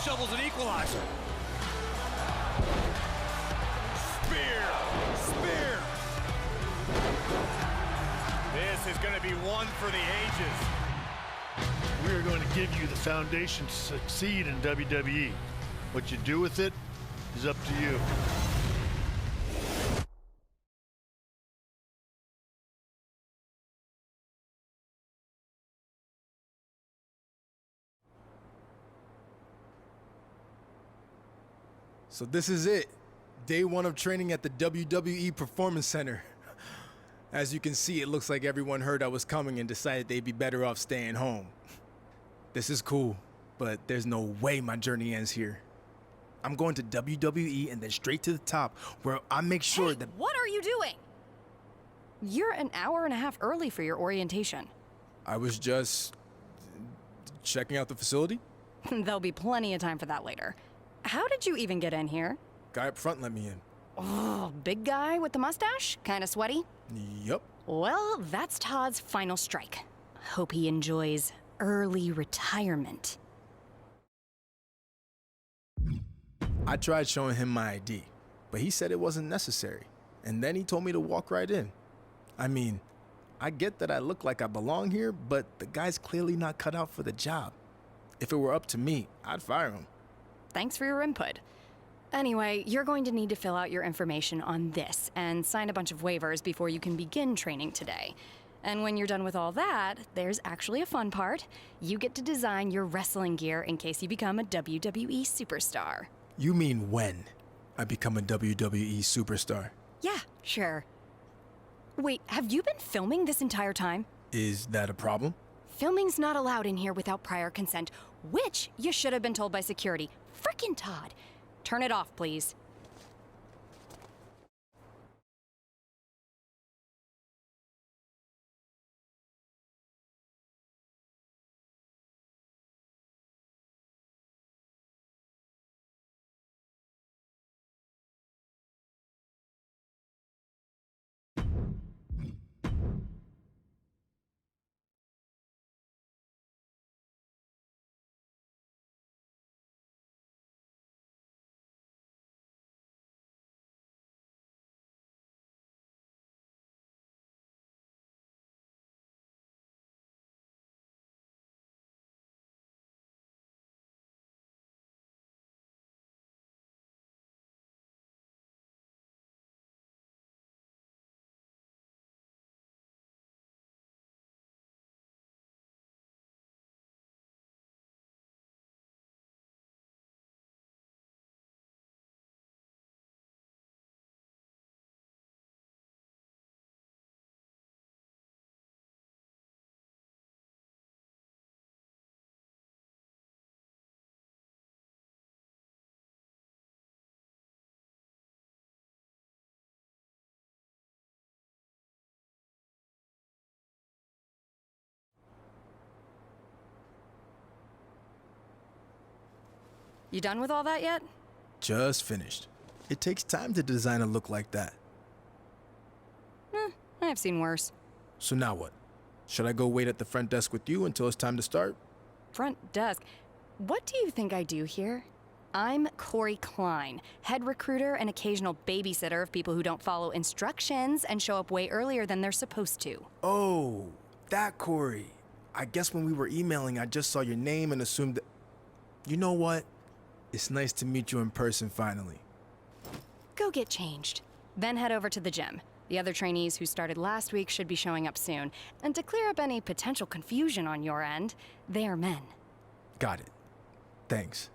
shovels an equalizer. Spear! Spear! This is going to be one for the ages. We are going to give you the foundation to succeed in WWE. What you do with it is up to you. So this is it. Day one of training at the WWE Performance Center. As you can see, it looks like everyone heard I was coming and decided they'd be better off staying home. This is cool, but there's no way my journey ends here. I'm going to WWE and then straight to the top, where I make sure that— What are you doing? You're an hour and a half early for your orientation. I was just checking out the facility. There'll be plenty of time for that later. How did you even get in here? Guy up front let me in. Oh, big guy with the mustache? Kinda sweaty? Yup. Well, that's Todd's final strike. Hope he enjoys early retirement. I tried showing him my ID, but he said it wasn't necessary. And then he told me to walk right in. I mean, I get that I look like I belong here, but the guy's clearly not cut out for the job. If it were up to me, I'd fire him. Thanks for your input. Anyway, you're going to need to fill out your information on this and sign a bunch of waivers before you can begin training today. And when you're done with all that, there's actually a fun part. You get to design your wrestling gear in case you become a WWE superstar. You mean when I become a WWE superstar? Yeah, sure. Wait, have you been filming this entire time? Is that a problem? Filming's not allowed in here without prior consent, which you should have been told by security. Frickin' Todd. Turn it off, please. You done with all that yet? Just finished. It takes time to design a look like that. I've seen worse. So now what? Should I go wait at the front desk with you until it's time to start? Front desk. What do you think I do here? I'm Corey Klein, head recruiter and occasional babysitter of people who don't follow instructions and show up way earlier than they're supposed to. Oh, that Corey. I guess when we were emailing, I just saw your name and assumed that— You know what? It's nice to meet you in person finally. Go get changed. Then head over to the gym. The other trainees who started last week should be showing up soon. And to clear up any potential confusion on your end, they are men. Got it. Thanks.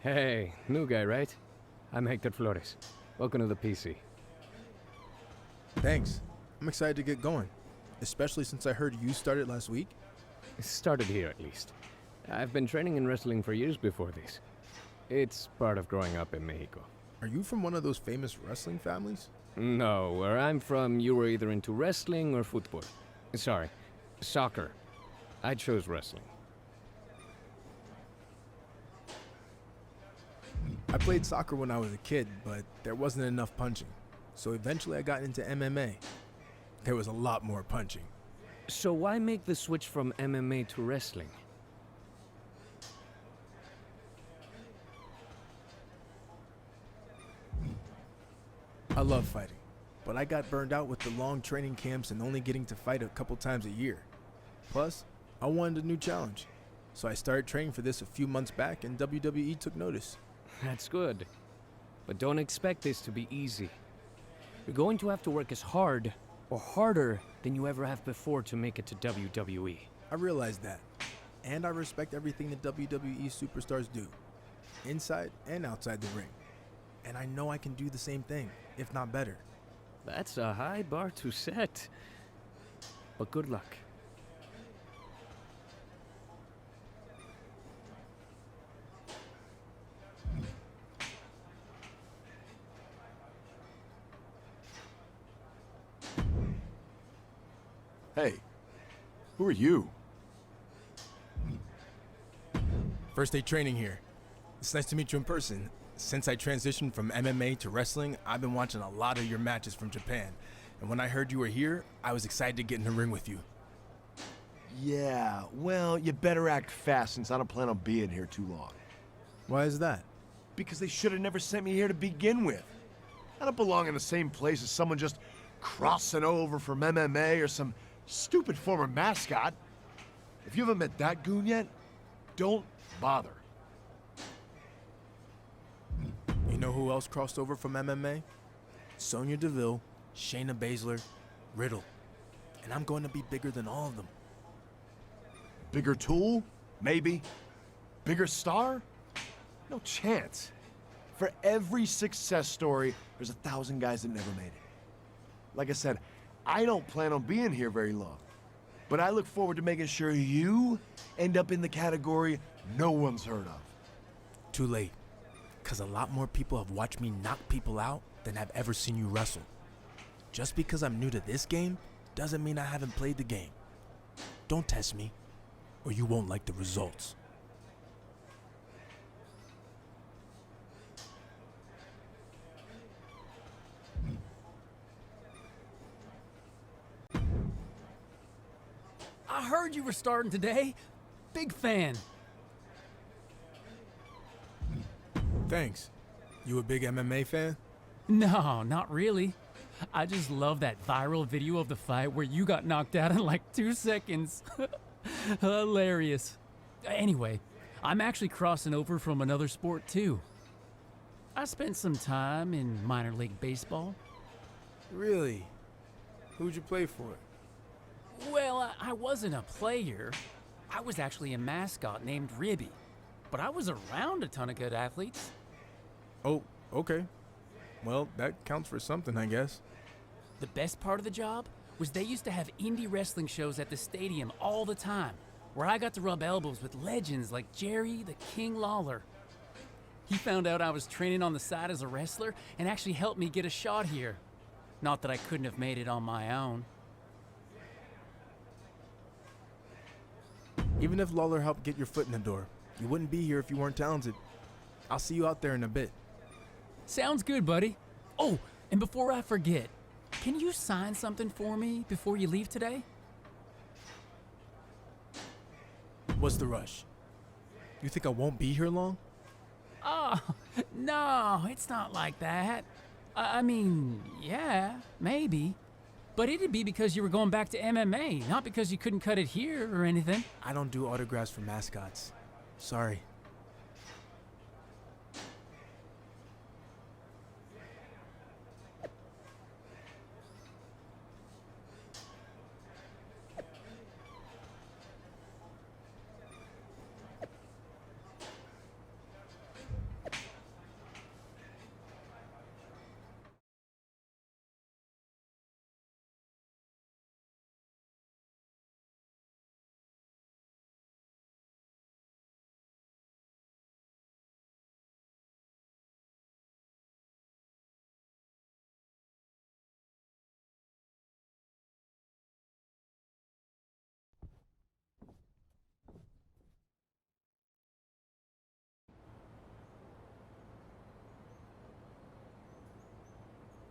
Hey, new guy, right? I'm Hector Flores. Welcome to the PC. Thanks. I'm excited to get going, especially since I heard you started last week. It started here, at least. I've been training in wrestling for years before this. It's part of growing up in Mexico. Are you from one of those famous wrestling families? No, where I'm from, you were either into wrestling or football. Sorry, soccer. I chose wrestling. I played soccer when I was a kid, but there wasn't enough punching. So eventually I got into MMA. There was a lot more punching. So why make the switch from MMA to wrestling? I love fighting, but I got burned out with the long training camps and only getting to fight a couple times a year. Plus, I wanted a new challenge. So I started training for this a few months back and WWE took notice. That's good. But don't expect this to be easy. You're going to have to work as hard, or harder, than you ever have before to make it to WWE. I realize that. And I respect everything the WWE superstars do, inside and outside the ring. And I know I can do the same thing, if not better. That's a high bar to set. But good luck. Hey, who are you? First day training here. It's nice to meet you in person. Since I transitioned from MMA to wrestling, I've been watching a lot of your matches from Japan. And when I heard you were here, I was excited to get in the ring with you. Yeah, well, you better act fast since I don't plan on being here too long. Why is that? Because they should have never sent me here to begin with. I don't belong in the same place as someone just crossing over from MMA or some stupid former mascot. If you haven't met that goon yet, don't bother. You know who else crossed over from MMA? Sonya Deville, Shayna Baszler, Riddle. And I'm going to be bigger than all of them. Bigger tool? Maybe. Bigger star? No chance. For every success story, there's 1,000 guys that never made it. Like I said, I don't plan on being here very long. But I look forward to making sure you end up in the category no one's heard of. Too late. Because a lot more people have watched me knock people out than have ever seen you wrestle. Just because I'm new to this game doesn't mean I haven't played the game. Don't test me, or you won't like the results. I heard you were starting today. Big fan. Thanks. You a big MMA fan? No, not really. I just love that viral video of the fight where you got knocked out in like 2 seconds. Hilarious. Anyway, I'm actually crossing over from another sport too. I spent some time in minor league baseball. Really? Who'd you play for? Well, I wasn't a player. I was actually a mascot named Ribby. But I was around a ton of good athletes. Oh, okay. Well, that counts for something, I guess. The best part of the job was they used to have indie wrestling shows at the stadium all the time, where I got to rub elbows with legends like Jerry the King Lawler. He found out I was training on the side as a wrestler and actually helped me get a shot here. Not that I couldn't have made it on my own. Even if Lawler helped get your foot in the door, you wouldn't be here if you weren't talented. I'll see you out there in a bit. Sounds good, buddy. Oh, and before I forget, can you sign something for me before you leave today? What's the rush? You think I won't be here long? Oh, no, it's not like that. I mean, yeah, maybe. But it'd be because you were going back to MMA, not because you couldn't cut it here or anything. I don't do autographs for mascots. Sorry.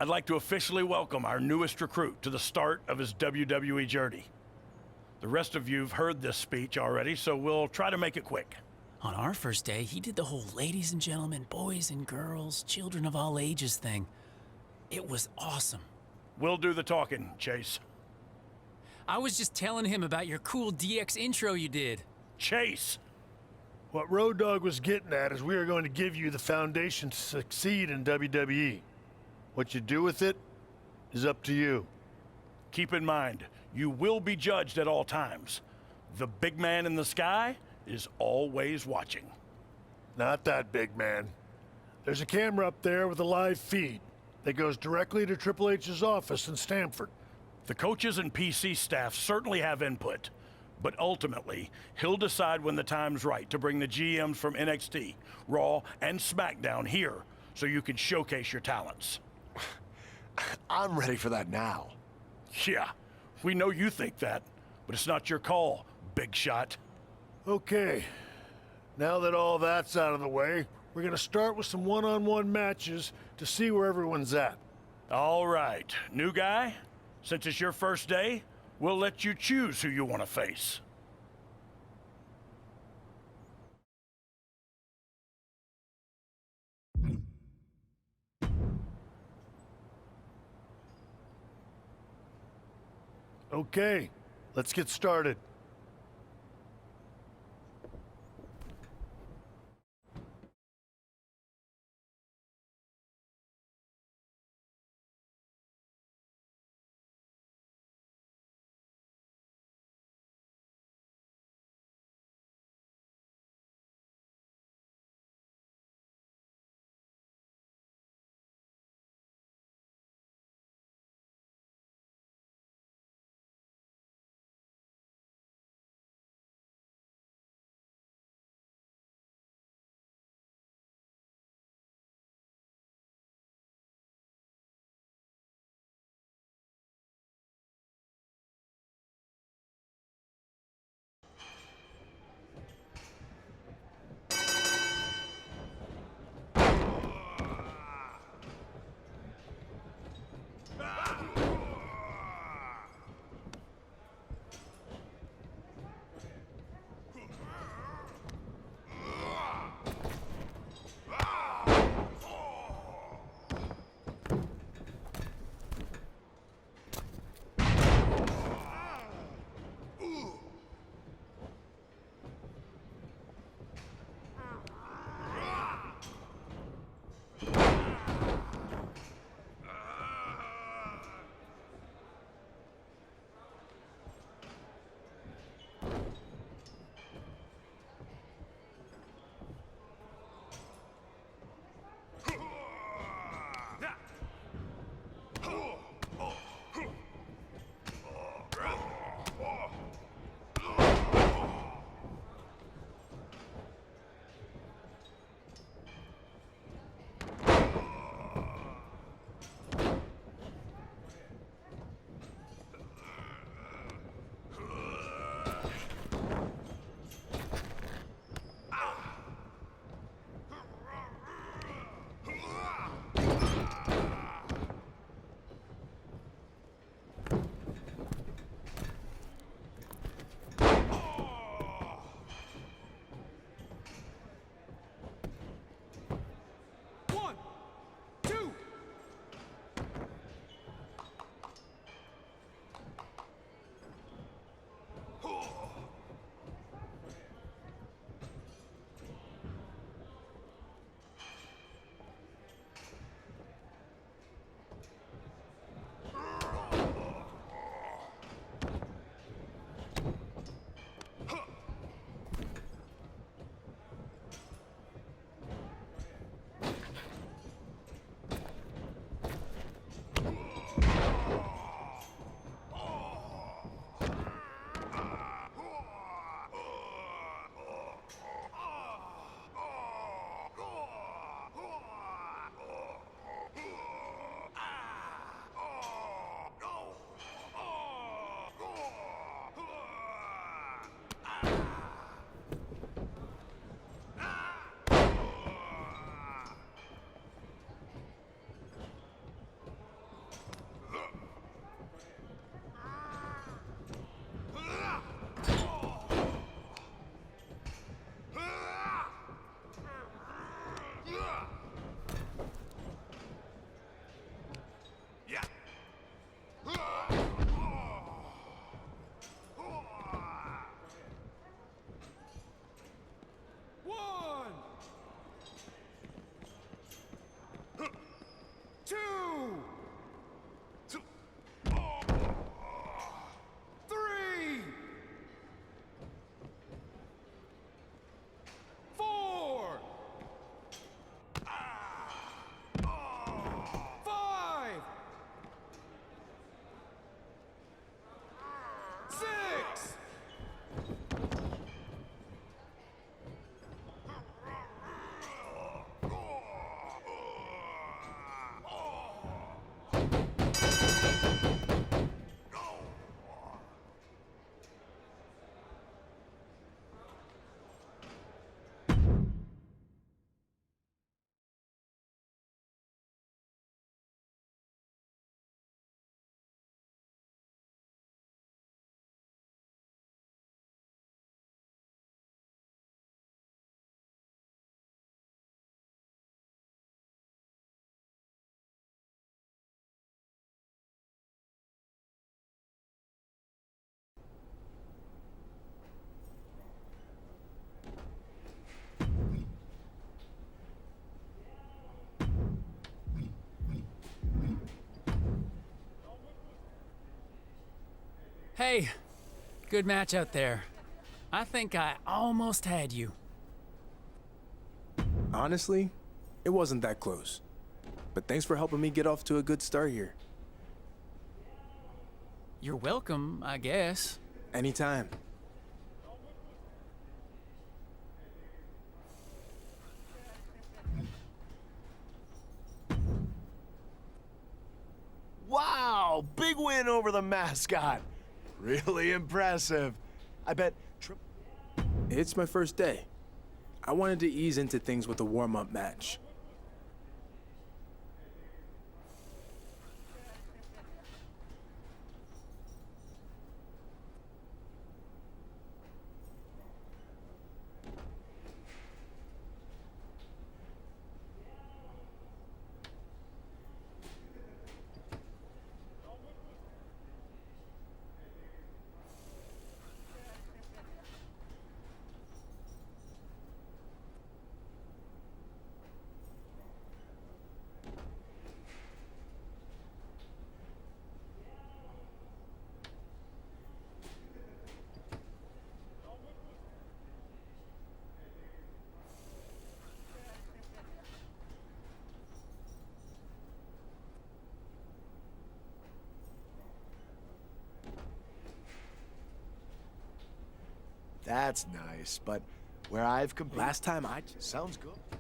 I'd like to officially welcome our newest recruit to the start of his WWE journey. The rest of you've heard this speech already, so we'll try to make it quick. On our first day, he did the whole ladies and gentlemen, boys and girls, children of all ages thing. It was awesome. We'll do the talking, Chase. I was just telling him about your cool DX intro you did. Chase! What Road Dogg was getting at is we are going to give you the foundation to succeed in WWE. What you do with it is up to you. Keep in mind, you will be judged at all times. The big man in the sky is always watching. Not that big man. There's a camera up there with a live feed that goes directly to Triple H's office in Stamford. The coaches and PC staff certainly have input, but ultimately, he'll decide when the time's right to bring the GMs from NXT, Raw, and SmackDown here so you can showcase your talents. I'm ready for that now. Yeah, we know you think that, but it's not your call, big shot. Okay, now that all that's out of the way, we're gonna start with some one-on-one matches to see where everyone's at. All right, new guy, since it's your first day, we'll let you choose who you want to face. Okay, let's get started. Hey, good match out there. I think I almost had you. Honestly, it wasn't that close. But thanks for helping me get off to a good start here. You're welcome, I guess. Anytime. Wow, big win over the mascot. Really impressive. I bet It's my first day. I wanted to ease into things with a warm-up match. that's nice, but where I've competed. Last time I... Sounds good.